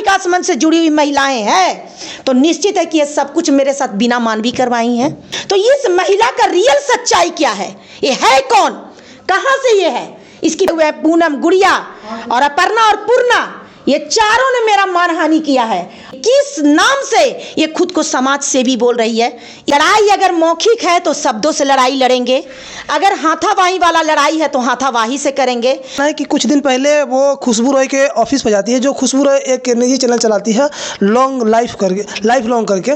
विकास मंच से जुड़ी हुई महिलाएं हैं तो निश्चित है कि ये सब कुछ मेरे साथ बीना मानवी करवाई हैं। तो इस महिला का रियल सच्चाई क्या है, ये है कौन, कहां से ये है, इसकी पूनम, गुड़िया और अपर्णा और पूर्णा, ये चारों ने मेरा मानहानि किया है। किस नाम से ये खुद को समाज सेवी बोल रही है। लड़ाई अगर मौखिक है तो शब्दों से लड़ाई लड़ेंगे, अगर हाथावाही वाला लड़ाई है तो हाथावाही से करेंगे। कि कुछ दिन पहले वो खुशबू रॉय के ऑफिस पर जाती है, जो खुशबू रॉय एक निजी चैनल चलाती है लाइफ लॉन्ग करके,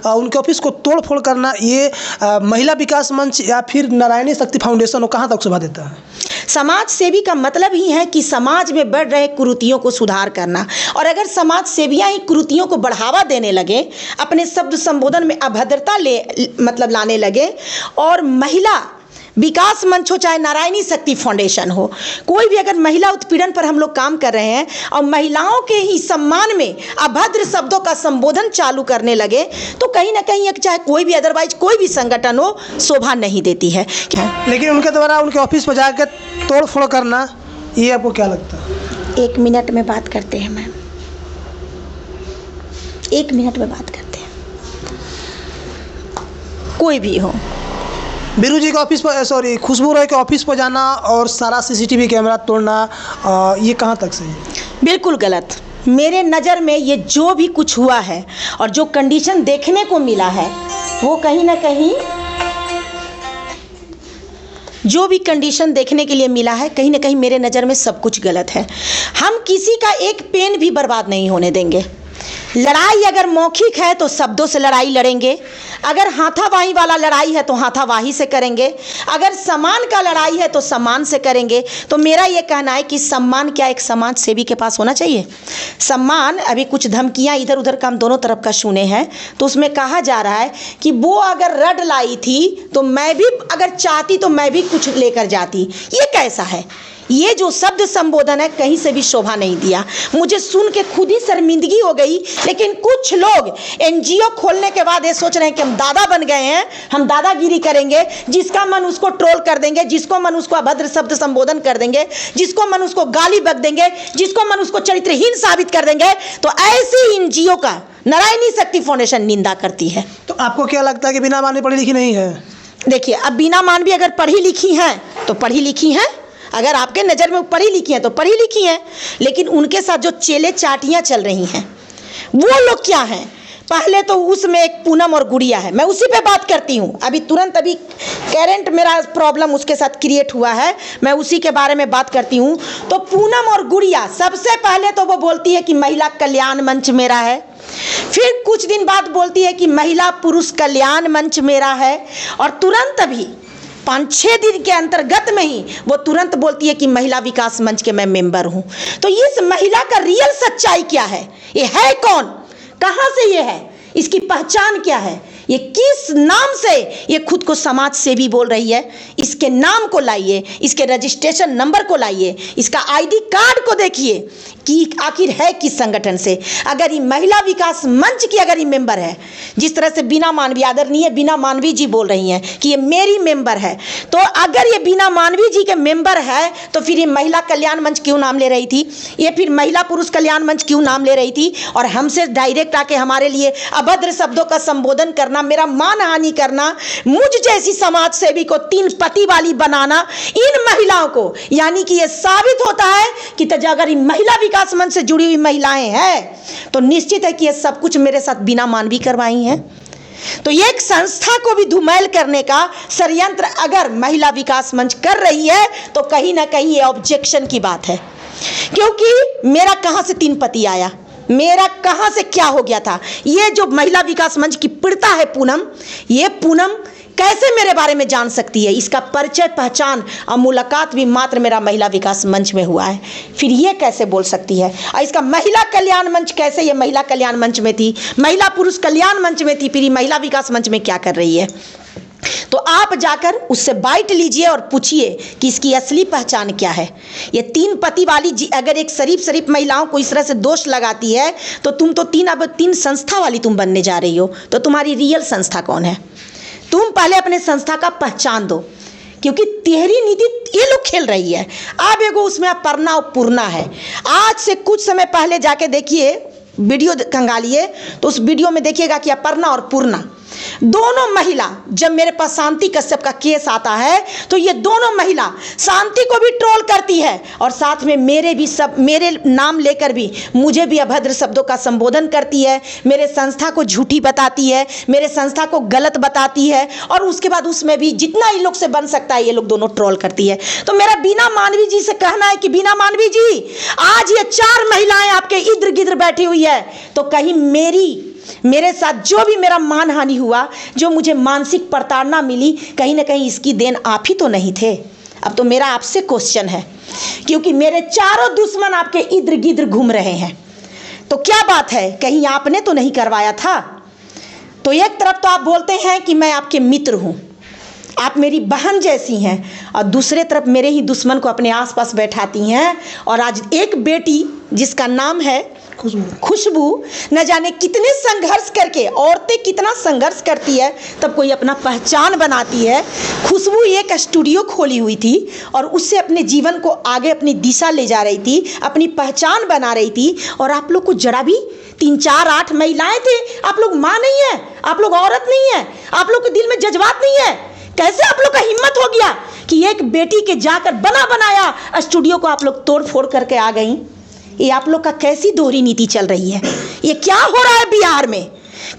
उनके ऑफिस को तोड़ फोड़ करना, ये महिला विकास मंच या फिर नारायणी शक्ति फाउंडेशन वो कहाँ तक शोभा देता है। समाज सेवी का मतलब ही है कि समाज में बढ़ रहे कुरीतियों को सुधार करना, और अगर समाज सेवियां ही कुरीतियों को बढ़ावा देने लगे, अपने शब्द संबोधन में अभद्रता लाने लगे, और महिला विकास मंच हो चाहे नारायणी शक्ति फाउंडेशन हो, कोई भी अगर महिला उत्पीड़न पर हम लोग काम कर रहे हैं और महिलाओं के ही सम्मान में अभद्र शब्दों का संबोधन चालू करने लगे, तो कहीं ना कहीं चाहे कोई भी अदरवाइज कोई भी संगठन हो, शोभा नहीं देती है। लेकिन उनके द्वारा उनके ऑफिस पर जाकर तोड़ फोड़ करना, ये आपको क्या लगता है? 1 मिनट में बात करते हैं मैम, 1 मिनट में बात करते हैं। कोई भी हो, बीरू जी के ऑफिस पर, खुशबू रॉय के ऑफिस पर जाना और सारा सीसीटीवी कैमरा तोड़ना, ये कहाँ तक सही है? बिल्कुल गलत। मेरे नज़र में ये जो भी कुछ हुआ है और जो कंडीशन देखने को मिला है, वो कहीं ना कहीं जो भी कंडीशन देखने के लिए मिला है, कहीं ना कहीं मेरे नज़र में सब कुछ गलत है। हम किसी का एक पेन भी बर्बाद नहीं होने देंगे। लड़ाई अगर मौखिक है तो शब्दों से लड़ाई लड़ेंगे, अगर हाथावाही वाला लड़ाई है तो हाथावाही से करेंगे, अगर सम्मान का लड़ाई है तो सम्मान से करेंगे। तो मेरा ये कहना है कि सम्मान क्या एक समाज सेवी के पास होना चाहिए? सम्मान, अभी कुछ धमकियां इधर उधर का हम दोनों तरफ का सुने हैं, तो उसमें कहा जा रहा है कि वो अगर रड लाई थी तो मैं भी अगर चाहती तो मैं भी कुछ लेकर जाती। ये कैसा है? ये जो शब्द संबोधन है कहीं से भी शोभा नहीं दिया। मुझे सुन के खुद ही शर्मिंदगी हो गई। लेकिन कुछ लोग एनजीओ खोलने के बाद ये सोच रहे हैं कि हम दादा बन गए हैं, हम दादागिरी करेंगे, जिसका मन उसको ट्रोल कर देंगे, जिसको मन उसको अभद्र शब्द संबोधन कर देंगे, जिसको मन उसको गाली बक देंगे, जिसको मन उसको चरित्रहीन साबित कर देंगे। तो ऐसी एनजीओ का नारायणी शक्ति फाउंडेशन निंदा करती है। तो आपको क्या लगता है कि बीना मानवी पढ़ी लिखी नहीं है? देखिए, अब बीना मानवी अगर पढ़ी लिखी हैं तो पढ़ी लिखी हैं, अगर आपके नज़र में पढ़ी लिखी हैं तो पढ़ी लिखी हैं, लेकिन उनके साथ जो चेले चाटियाँ चल रही हैं वो लोग क्या हैं? पहले तो उसमें एक पूनम और गुड़िया है, मैं उसी पे बात करती हूँ। अभी तुरंत अभी करेंट मेरा प्रॉब्लम उसके साथ क्रिएट हुआ है, मैं उसी के बारे में बात करती हूँ। तो पूनम और गुड़िया सबसे पहले तो वो बोलती है कि महिला कल्याण मंच मेरा है, फिर कुछ दिन बाद बोलती है कि महिला पुरुष कल्याण मंच मेरा है, और तुरंत अभी 5-6 दिन के अंतर्गत में ही वो तुरंत बोलती है कि महिला विकास मंच के मैं मेंबर हूँ। तो इस महिला का रियल सच्चाई क्या है, ये है कौन, कहाँ से ये है, इसकी पहचान क्या है, ये किस नाम से ये खुद को समाज सेवी बोल रही है? इसके नाम को लाइए, इसके रजिस्ट्रेशन नंबर को लाइए, इसका आईडी कार्ड को देखिए कि आखिर है किस संगठन से। अगर ये महिला विकास मंच की अगर ये मेंबर है, जिस तरह से बीना मानवी, आदरणीय बीना मानवी जी बोल रही हैं कि ये मेरी मेंबर है, तो अगर ये बीना मानवी जी के मेंबर है तो फिर ये महिला कल्याण मंच क्यों नाम ले रही थी? ये फिर महिला पुरुष कल्याण मंच क्यों नाम ले रही थी? और हमसे डायरेक्ट आके हमारे लिए अभद्र शब्दों का संबोधन करना, मेरा मानहानि करना, मुझ जैसी समाज सेवी को 3 पति वाली बनाना, इन महिलाओं को, यानी कि ये साबित होता है कि अगर महिला विकास मंच से जुड़ी हुई महिलाएं हैं तो निश्चित है कि ये सब कुछ मेरे साथ बिना मानवी करवाई हैं। तो ये एक संस्था को भी धूमिल करने का षड्यंत्र अगर महिला विकास मंच कर रही है तो कहीं ना कहीं ये ऑब्जेक्शन की बात है। क्योंकि मेरा कहां से 3 पति आया, मेरा कहां से क्या हो गया था? ये जो महिला विकास मंच की पीड़िता है पूनम, ये पूनम कैसे मेरे बारे में जान सकती है? इसका परिचय, पहचान और मुलाकात भी मात्र मेरा महिला विकास मंच में हुआ है, फिर ये कैसे बोल सकती है? और इसका महिला कल्याण मंच कैसे, ये महिला कल्याण मंच में थी, महिला पुरुष कल्याण मंच में थी, फिर ये महिला विकास मंच में क्या कर रही है? तो आप जाकर उससे बाइट लीजिए और पूछिए कि इसकी असली पहचान क्या है। ये 3 पति वाली अगर एक शरीफ महिलाओं को इस तरह से दोष लगाती है तो तुम तो 3 संस्था वाली तुम बनने जा रही हो। तो तुम्हारी रियल संस्था कौन है? तुम पहले अपने संस्था का पहचान दो, क्योंकि तिहरी नीति ये लोग खेल रही है। अब एगो उसमें अपर्णा और पूर्णा है। आज से कुछ समय पहले जाके देखिए वीडियो खंगालिए तो उस वीडियो में देखिएगा कि अपर्णा और पूर्णा दोनों महिला, जब मेरे पास शांति कश्यप का केस आता है तो ये दोनों महिला शांति को भी ट्रोल करती है और साथ में मेरे नाम लेकर भी मुझे भी अभद्र शब्दों का संबोधन करती है, मेरे संस्था को झूठी बताती है, मेरे संस्था को गलत बताती है और उसके बाद उसमें भी जितना इन लोग से बन सकता है ये लोग दोनों ट्रोल करती है। तो मेरा बीना मानवी जी से कहना है कि बीना मानवी जी, आज ये 4 महिलाएं आपके इर्द गिर्द बैठी हुई है, तो कहीं मेरे साथ जो भी मेरा मानहानि हुआ, जो मुझे मानसिक प्रताड़ना मिली, कहीं ना कहीं इसकी देन आप ही तो नहीं थे। अब तो मेरा आपसे क्वेश्चन है, क्योंकि मेरे चारों दुश्मन आपके इर्द गिर्द घूम रहे हैं, तो क्या बात है, कहीं आपने तो नहीं करवाया था? तो एक तरफ तो आप बोलते हैं कि मैं आपके मित्र हूं, आप मेरी बहन जैसी हैं, और दूसरे तरफ मेरे ही दुश्मन को अपने आसपास बैठाती हैं। और आज एक बेटी जिसका नाम है खुशबू, न जाने कितने संघर्ष करके, औरतें कितना संघर्ष करती है तब कोई अपना पहचान बनाती है। खुशबू एक स्टूडियो खोली हुई थी और उससे अपने जीवन को आगे अपनी दिशा ले जा रही थी, अपनी पहचान बना रही थी। और आप लोग को जरा भी 3, 4, 8 महिलाएं थे, आप लोग माँ नहीं है, आप लोग औरत नहीं है, आप लोग के दिल में जज्बात नहीं है। कैसे आप लोग का हिम्मत हो गया कि एक बेटी के जाकर बना बनाया स्टूडियो को आप लोग तोड़ फोड़ करके आ गई? ये आप लोग का कैसी दोहरी नीति चल रही है? ये क्या हो रहा है बिहार में?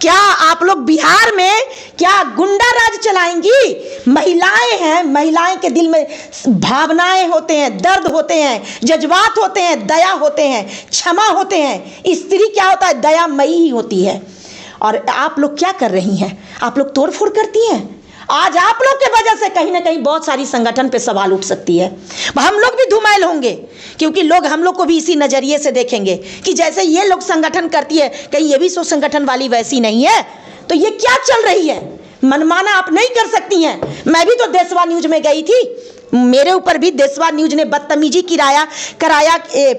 क्या आप लोग बिहार में क्या गुंडा राज चलाएंगी? महिलाएं हैं, महिलाएं के दिल में भावनाएं होते हैं, दर्द होते हैं, जज्बात होते हैं, दया होते हैं, क्षमा होते हैं। स्त्री क्या होता है? दयामयी ही होती है। और आप लोग क्या कर रही हैं? आप लोग तोड़ फोड़ करती हैं। आज आप लोग के वजह से कहीं ना कहीं बहुत सारी संगठन पे सवाल उठ सकती है। हम लोग भी धुमाइल होंगे, क्योंकि लोग हम लोग को भी इसी नज़रिए से देखेंगे कि जैसे ये लोग संगठन करती है, कहीं ये भी सो संगठन वाली वैसी नहीं है। तो ये क्या चल रही है? मनमाना आप नहीं कर सकती हैं। मैं भी तो देशवा न्यूज में गई थी, मेरे ऊपर भी देशवा न्यूज ने बदतमीजी कराया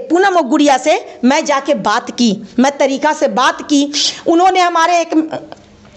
पूनम और गुड़िया से। मैं जाके बात की, मैं तरीका से बात की। उन्होंने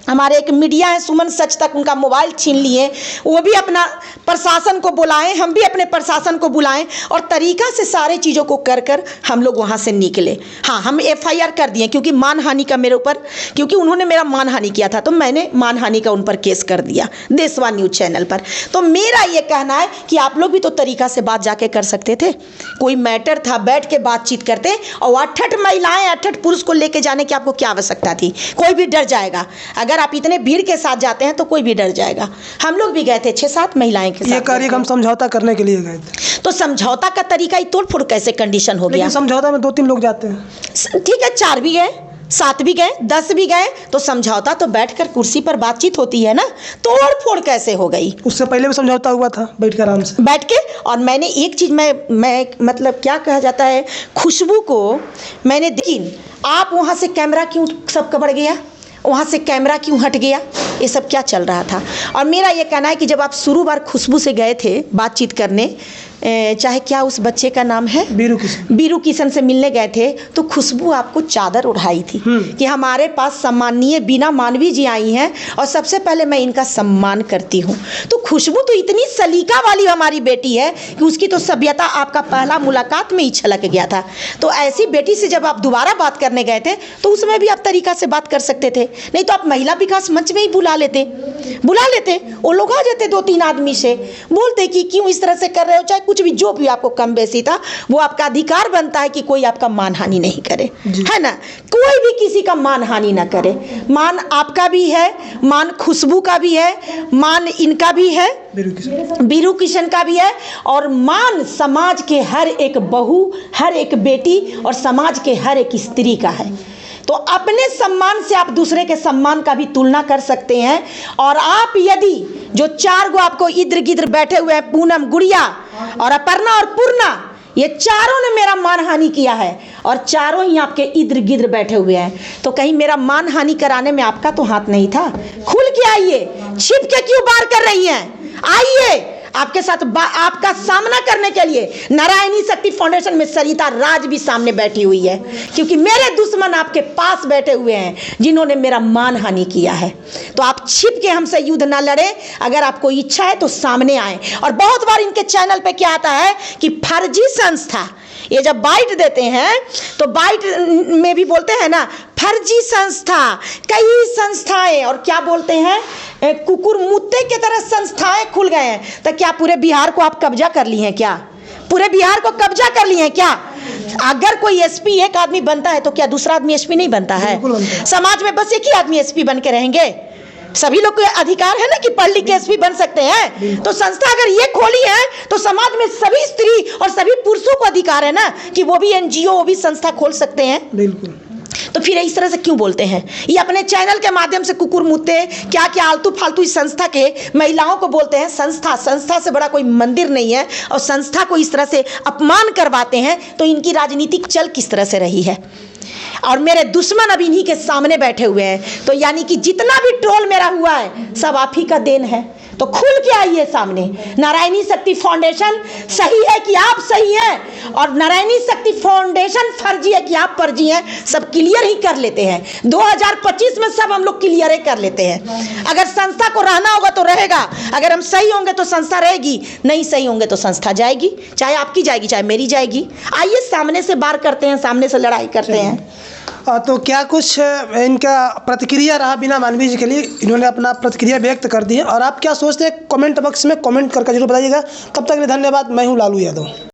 हमारे एक मीडिया है सुमन सच तक, उनका मोबाइल छीन लिए। वो भी अपना प्रशासन को बुलाएं, हम भी अपने प्रशासन को बुलाएं और तरीका से सारे चीज़ों को कर हम लोग वहाँ से निकले। हाँ, हम FIR कर दिए, क्योंकि मानहानि का मेरे ऊपर, क्योंकि उन्होंने मेरा मानहानि किया था तो मैंने मानहानि का उन पर केस कर दिया देशवा न्यूज चैनल पर। तो मेरा ये कहना है कि आप लोग भी तो तरीका से बात जाके कर सकते थे। कोई मैटर था, बैठ के बातचीत करते। और 8 महिलाएं 8 पुरुष को लेके जाने की आपको क्या आवश्यकता थी? कोई भी डर जाएगा। अगर आप इतने भीड़ के साथ जाते हैं तो कोई भी डर जाएगा। हम लोग भी गए थे 6-7 महिलाएं के साथ। ये कार्यक्रम समझौता करने के लिए गए थे। तो समझौता का तरीका ही तोड़ फोड़ कैसे कंडीशन हो गया? समझौता में 2-3 लोग जाते हैं। ठीक है, 4 भी गए, 7 भी गए, 10 भी गए, तो समझौता तो बैठकर कुर्सी पर बातचीत होती है ना। तोड़ फोड़ कैसे हो गई? उससे पहले भी समझौता हुआ था, बैठ कर आराम से बैठ के। और मैंने एक चीज़ मैं मतलब क्या कहा जाता है, खुशबू को मैंने देखी। आप वहाँ से कैमरा क्यों सब कबड़ गया? वहाँ से कैमरा क्यों हट गया? ये सब क्या चल रहा था? और मेरा ये कहना है कि जब आप शुरू बार खुशबू से गए थे बातचीत करने, चाहे क्या उस बच्चे का नाम है, बीरू किशन से मिलने गए थे, तो खुशबू आपको चादर उड़ाई थी कि हमारे पास सम्माननीय बीना मानवी जी आई हैं और सबसे पहले मैं इनका सम्मान करती हूँ। तो खुशबू तो इतनी सलीका वाली हमारी बेटी है कि उसकी तो सभ्यता आपका पहला मुलाकात में ही छलक गया था। तो ऐसी बेटी से जब आप दोबारा बात करने गए थे तो उसमें भी आप तरीका से बात कर सकते थे, नहीं तो आप महिला विकास मंच में ही बुला लेते। वो लोग आ जाते 2-3 आदमी से, बोलते कि क्यों इस तरह से कर रहे हो, चाहे कुछ भी जो भी आपको कम बेसी था, वो आपका अधिकार बनता है कि कोई आपका मानहानि नहीं करे, है ना। कोई भी किसी का मानहानि ना करे। मान आपका भी है, मान खुशबू का भी है, मान इनका भी है, बीरू किशन का भी है, और मान समाज के हर एक बहू, हर एक बेटी और समाज के हर एक स्त्री का है। तो अपने सम्मान से आप दूसरे के सम्मान का भी तुलना कर सकते हैं। और आप यदि जो 4 गो आपको इधर गिधर बैठे हुए हैं, पूनम, गुड़िया और अपर्णा और पूर्णा, ये चारों ने मेरा मानहानि किया है और चारों ही आपके इधर गिधर बैठे हुए हैं, तो कहीं मेरा मानहानि कराने में आपका तो हाथ नहीं था? खुल के आइए, छिप के क्यों बार कर रही हैं? आइए, आपके साथ आपका सामना करने के लिए नारायणी शक्ति फाउंडेशन में सरिता राज भी सामने बैठी हुई है, क्योंकि मेरे दुश्मन आपके पास बैठे हुए हैं जिन्होंने मेरा मानहानि किया है। तो आप छिप के हमसे युद्ध ना लड़े, अगर आपको इच्छा है तो सामने आए। और बहुत बार इनके चैनल पे क्या आता है कि फर्जी संस्था, ये जब बाइट देते हैं तो बाइट में भी बोलते हैं ना फर्जी संस्था, कई संस्थाएं, और क्या बोलते हैं कुकुर मुत्ते की तरह संस्थाएं खुल गए हैं। तो क्या पूरे बिहार को आप कब्जा कर लिए हैं? क्या पूरे बिहार को कब्जा कर लिए हैं क्या? अगर कोई एसपी एक आदमी बनता है तो क्या दूसरा आदमी एसपी नहीं बनता है? समाज में बस एक ही आदमी एसपी बन के रहेंगे? सभी लोग को अधिकार है ना कि पढ़ लिख के एसपी बन सकते हैं। तो संस्था अगर ये खोली है तो समाज में सभी स्त्री और सभी पुरुषों को अधिकार है ना कि वो भी एनजीओ, वो भी संस्था खोल सकते हैं। बिल्कुल। तो फिर इस तरह से क्यों बोलते हैं? ये अपने चैनल के माध्यम से कुकुर मुत्ते क्या क्या आलतू फालतू इस संस्था के महिलाओं को बोलते हैं। संस्था से बड़ा कोई मंदिर नहीं है, और संस्था को इस तरह से अपमान करवाते हैं। तो इनकी राजनीतिक चल किस तरह से रही है? और मेरे दुश्मन अब इन्हीं के सामने बैठे हुए हैं। तो यानी कि जितना भी ट्रोल मेरा हुआ है सब आप ही का देन है। तो खुल के आइए सामने। नारायणी शक्ति फाउंडेशन सही है कि आप सही हैं, और नारायणी शक्ति फाउंडेशन फर्जी है कि आप फर्जी हैं, सब क्लियर ही कर लेते हैं। 2025 में सब हम लोग क्लियर ही कर लेते हैं। अगर संस्था को रहना होगा तो रहेगा, अगर हम सही होंगे तो संस्था रहेगी, नहीं सही होंगे तो संस्था जाएगी, चाहे आपकी जाएगी चाहे मेरी जाएगी। आइए सामने से बार करते हैं, सामने से लड़ाई करते हैं। तो क्या कुछ इनका प्रतिक्रिया रहा बीना मानवी जी के लिए? इन्होंने अपना प्रतिक्रिया व्यक्त कर दी है, और आप क्या सोचते हैं कमेंट बॉक्स में कमेंट करके जरूर बताइएगा। तब तक के लिए धन्यवाद। मैं हूँ लालू यादव।